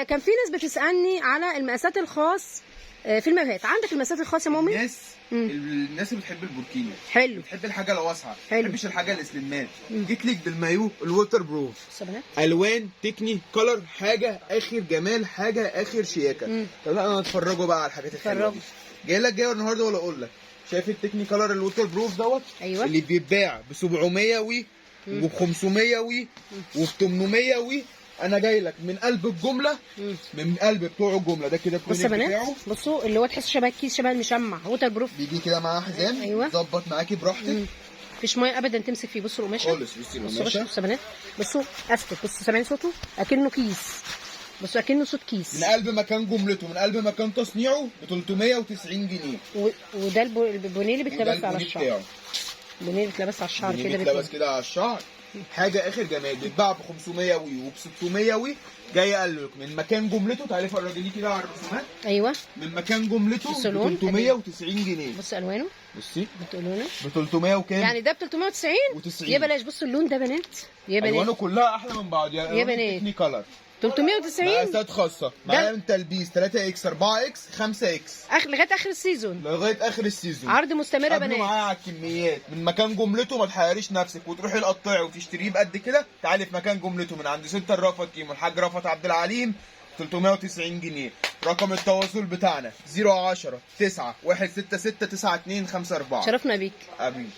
كان في ناس بتسالني على المقاسات الخاص في المايوهات. عندك المقاسات الخاص يا مامي؟ الناس اللي بتحب البوركيني، حلو، بتحب الحاجه الواسعه، ما حلو. بتحبش الحاجه الاسلمات. جيت لك بالمايو الووتر بروف، الصبنات الوان تكني كلر، حاجه اخر جمال، حاجه اخر شياكه. طب لا اتفرجوا بقى على الحاجات الحلوه دي. جاي النهارده ولا اقول لك؟ شايف التكني كلر الووتر بروف دوت؟ ايوه، اللي بيتباع ب 700 وب 500 وب 800 انا جاي لك من قلب الجمله، من قلب بتوع الجمله ده كده. بصوا يا بنات، بصوا اللي هو تحس شبه الكيس، شبه المشمع، ووتر بروف. بيجي كده معاه حزام. ايوه، ظبط معاكي براحتك، مفيش ميه ابدا تمسك فيه. بصوا القماشه خالص. بصي القماشه، بصوا يا بنات، بصوا استك، بصوا سامعين صوته اكنه كيس، بصوا اكنه صوت كيس. من قلب مكان جملته، من قلب مكان تصنيعه ب 390 جنيه. وده البونيه اللي بيتلبس على الشعر. البونيه اللي بيتلبس على الشعر كده، بيتلبس كده على الشعر. حاجه اخر جمال، بيتباع ب 500 وب 600 جاي قال لك من مكان جملته. تعالي فرجيني كده على الرسومات. ايوه، من مكان جملته ب 390 جنيه. بص الوانه، بصي بتقولونه ب 300 وكام؟ يعني ده ب 390 يا بلاش. بصوا اللون ده بنات، يا بنات الوانه كلها احلى من بعض يا بنات. تكني كلر 390 مقاسات خاصه، معايا من تلبيس 3 اكس 4 اكس 5 اكس لغايه اخر السيزون، لغايه اخر السيزون. عرض مستمر يا بنات. معايا على الكميات من مكان جملته، ما تحيريش نفسك وتروحي القطاعي وتشتريه بقد كده. تعالي في مكان جملته من عند ست الرافت كيمو الحاج رافت عبد العليم، 390 جنيه. رقم التواصل بتاعنا 010 9 166 9254. شرفنا بيك. امين.